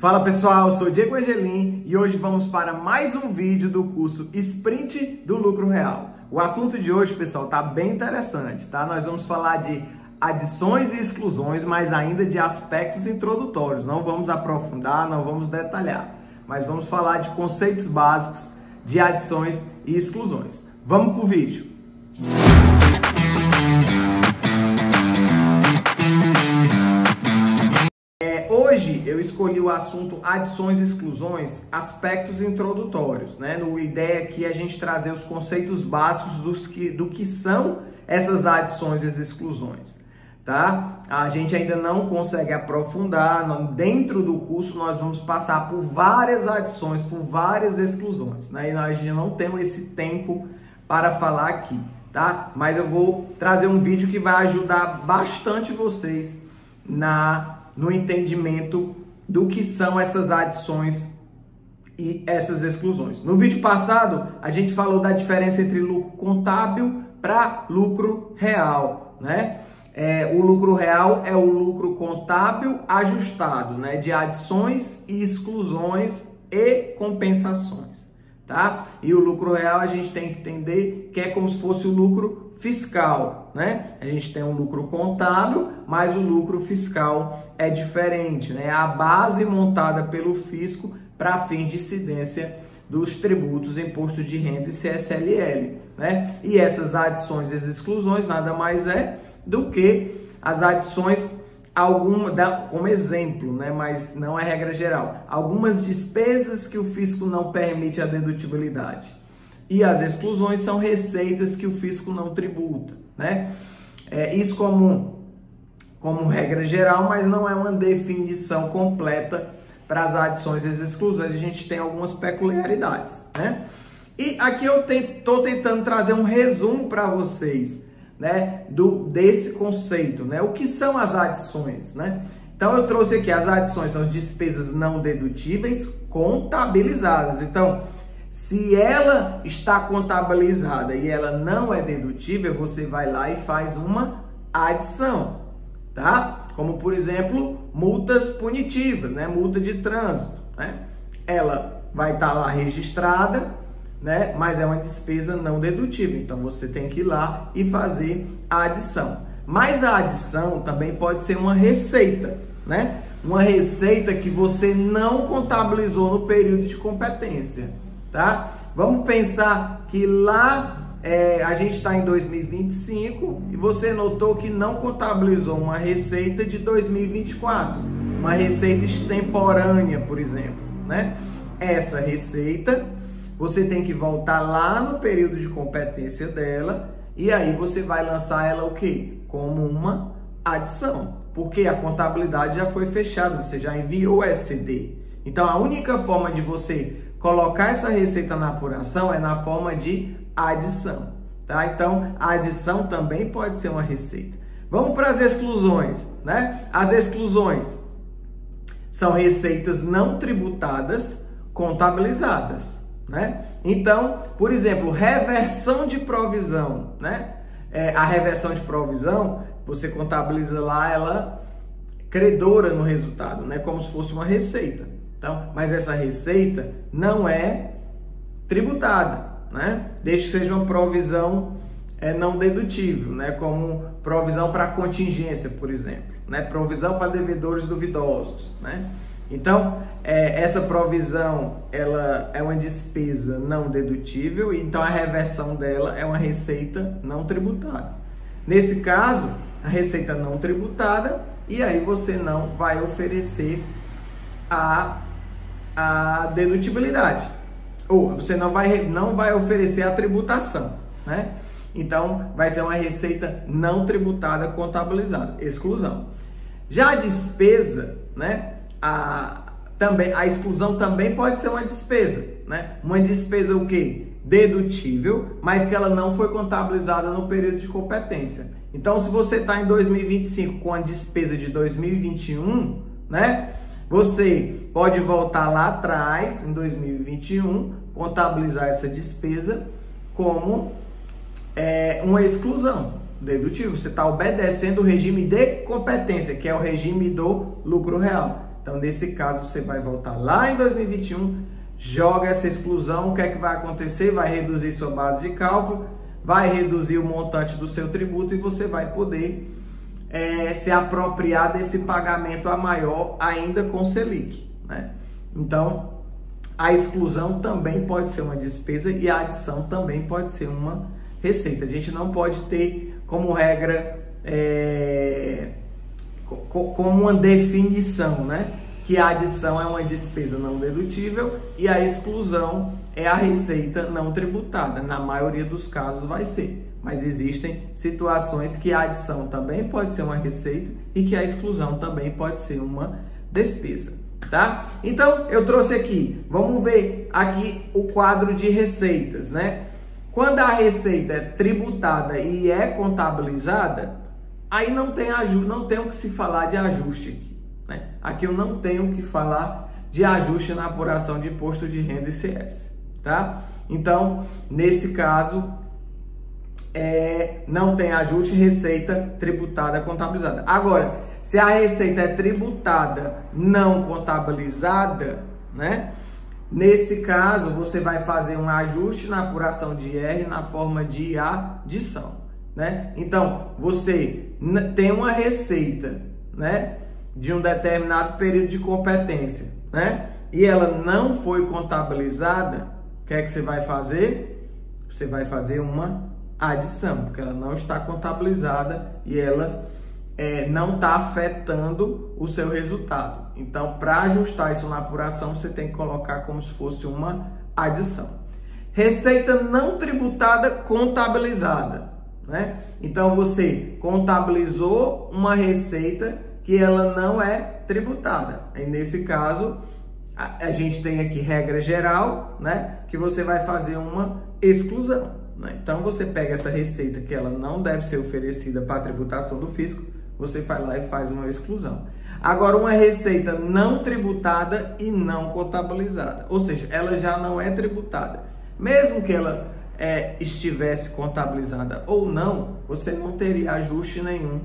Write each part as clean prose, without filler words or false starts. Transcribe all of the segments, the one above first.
Fala pessoal, eu sou Diego Angelim e hoje vamos para mais um vídeo do curso Sprint do Lucro Real. O assunto de hoje, pessoal, tá bem interessante, tá? Nós vamos falar de adições e exclusões, mas ainda de aspectos introdutórios. Não vamos aprofundar, não vamos detalhar, mas vamos falar de conceitos básicos de adições e exclusões. Vamos pro vídeo. Hoje eu escolhi o assunto adições e exclusões, aspectos introdutórios, né? A ideia aqui é a gente trazer os conceitos básicos do que são essas adições e as exclusões, tá? A gente ainda não consegue aprofundar, dentro do curso nós vamos passar por várias adições, por várias exclusões, né? E a gente não tem esse tempo para falar aqui, tá? Mas eu vou trazer um vídeo que vai ajudar bastante vocês no entendimento do que são essas adições e essas exclusões. No vídeo passado, a gente falou da diferença entre lucro contábil para lucro real, né? O lucro real é o lucro contábil ajustado, né? De adições e exclusões e compensações, tá? E o lucro real a gente tem que entender que é como se fosse o lucro fiscal, né? A gente tem um lucro contábil, mas o lucro fiscal é diferente, né? É a base montada pelo fisco para fins de incidência dos tributos, imposto de renda e CSLL, né? E essas adições e as exclusões nada mais é do que as adições, como exemplo, né? Mas não é regra geral. Algumas despesas que o fisco não permite a dedutibilidade. E as exclusões são receitas que o fisco não tributa, né? Isso como regra geral, mas não é uma definição completa para as adições e as exclusões. A gente tem algumas peculiaridades, né? E aqui eu estou tentando trazer um resumo para vocês, né? Desse conceito, né? O que são as adições, né? Então eu trouxe aqui as adições, são despesas não dedutíveis contabilizadas. Então, se ela está contabilizada e ela não é dedutível, você vai lá e faz uma adição, tá? Como, por exemplo, multas punitivas, né? Multa de trânsito, né? Ela vai estar lá registrada, né? Mas é uma despesa não dedutível, então você tem que ir lá e fazer a adição. Mas a adição também pode ser uma receita, né? Uma receita que você não contabilizou no período de competência, tá? Vamos pensar que lá a gente está em 2025 e você notou que não contabilizou uma receita de 2024, uma receita extemporânea, por exemplo, né? Essa receita você tem que voltar lá no período de competência dela e aí você vai lançar ela o quê? Como uma adição, porque a contabilidade já foi fechada, você já enviou o SCD. Então a única forma de você colocar essa receita na apuração é na forma de adição, tá? Então, a adição também pode ser uma receita. Vamos para as exclusões, né? As exclusões são receitas não tributadas contabilizadas, né? Então, por exemplo, reversão de provisão, né? A reversão de provisão, você contabiliza lá ela credora no resultado, né? Como se fosse uma receita. Então, mas essa receita não é tributada, né? Desde que seja uma provisão não dedutível, né? Como provisão para contingência, por exemplo, né? Provisão para devedores duvidosos, né? Então, essa provisão ela é uma despesa não dedutível, então a reversão dela é uma receita não tributada. Nesse caso, a receita não tributada, e aí você não vai oferecer a dedutibilidade, ou você não vai oferecer a tributação, né? Então vai ser uma receita não tributada contabilizada, exclusão. Já a despesa, né? A exclusão também pode ser uma despesa, né? Uma despesa o quê? Dedutível, mas que ela não foi contabilizada no período de competência. Então, se você está em 2025 com a despesa de 2021, né? Você pode voltar lá atrás, em 2021, contabilizar essa despesa como uma exclusão dedutível. Você está obedecendo o regime de competência, que é o regime do lucro real. Então, nesse caso, você vai voltar lá em 2021, joga essa exclusão, o que é que vai acontecer? Vai reduzir sua base de cálculo, vai reduzir o montante do seu tributo e você vai poder se apropriar desse pagamento a maior ainda com Selic, né? Então, a exclusão também pode ser uma despesa e a adição também pode ser uma receita. A gente não pode ter como regra, como uma definição, né? Que a adição é uma despesa não dedutível e a exclusão é a receita não tributada. Na maioria dos casos vai ser. Mas existem situações que a adição também pode ser uma receita e que a exclusão também pode ser uma despesa, tá? Então, eu trouxe aqui, vamos ver aqui o quadro de receitas, né? Quando a receita é tributada e é contabilizada, aí não tem o que se falar de ajuste aqui, né? Aqui eu não tenho o que falar de ajuste na apuração de imposto de renda e ICS, tá? Então, nesse caso, não tem ajuste, receita tributada contabilizada. Agora, se a receita é tributada não contabilizada, né? Nesse caso, você vai fazer um ajuste na apuração de IR na forma de adição, né? Então, você tem uma receita, né, de um determinado período de competência, né? E ela não foi contabilizada, o que é que você vai fazer? Você vai fazer uma adição, porque ela não está contabilizada e ela não está afetando o seu resultado. Então, para ajustar isso na apuração, você tem que colocar como se fosse uma adição. Receita não tributada contabilizada, né? Então, você contabilizou uma receita que ela não é tributada. E nesse caso, a gente tem aqui regra geral, né? Que você vai fazer uma exclusão. Então, você pega essa receita que ela não deve ser oferecida para a tributação do fisco, você vai lá e faz uma exclusão. Agora, uma receita não tributada e não contabilizada, ou seja, ela já não é tributada. Mesmo que ela estivesse contabilizada ou não, você não teria ajuste nenhum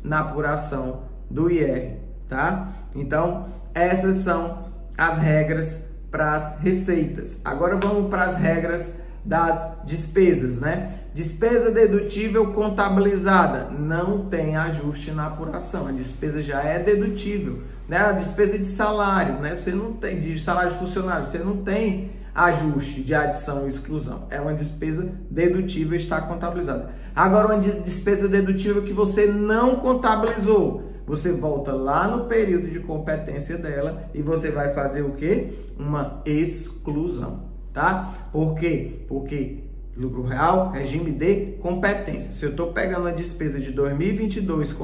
na apuração do IR, tá? Então, essas são as regras para as receitas. Agora, vamos para as regras das despesas, né? Despesa dedutível contabilizada, não tem ajuste na apuração, a despesa já é dedutível, né? A despesa de salário, né? Você não tem, de salário de funcionário, você não tem ajuste de adição e exclusão, é uma despesa dedutível, está contabilizada. Agora, uma despesa dedutível que você não contabilizou, você volta lá no período de competência dela e você vai fazer o quê? Uma exclusão. Tá? Por quê? Porque lucro real, regime de competência. Se eu estou pegando a despesa de 2022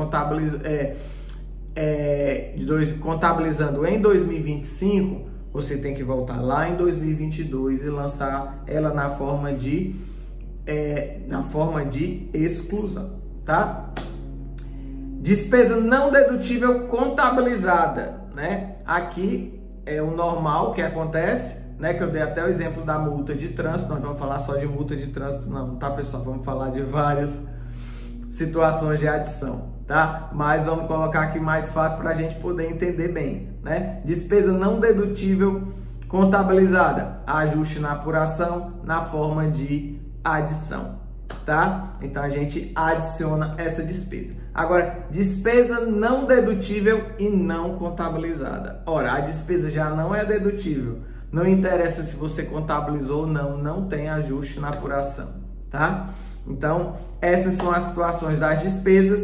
contabilizando em 2025, você tem que voltar lá em 2022 e lançar ela na forma de exclusão, tá? Despesa não dedutível contabilizada, né? Aqui é o normal que acontece, né, que eu dei até o exemplo da multa de trânsito. Nós vamos falar só de multa de trânsito não, tá, pessoal? Vamos falar de várias situações de adição, tá? Mas vamos colocar aqui mais fácil para a gente poder entender bem, né? Despesa não dedutível contabilizada, ajuste na apuração na forma de adição, tá? Então, a gente adiciona essa despesa. Agora, despesa não dedutível e não contabilizada. Ora, a despesa já não é dedutível. Não interessa se você contabilizou ou não, não tem ajuste na apuração, tá? Então, essas são as situações das despesas.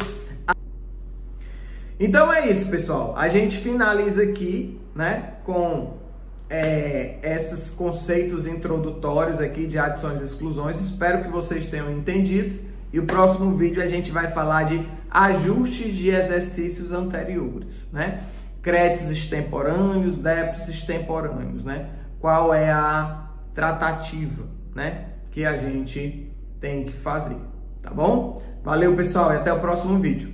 Então é isso, pessoal. A gente finaliza aqui, né, com esses conceitos introdutórios aqui de adições e exclusões. Espero que vocês tenham entendido. E o próximo vídeo a gente vai falar de ajustes de exercícios anteriores, né? Créditos extemporâneos, débitos extemporâneos, né? Qual é a tratativa, né, que a gente tem que fazer, tá bom? Valeu, pessoal, e até o próximo vídeo.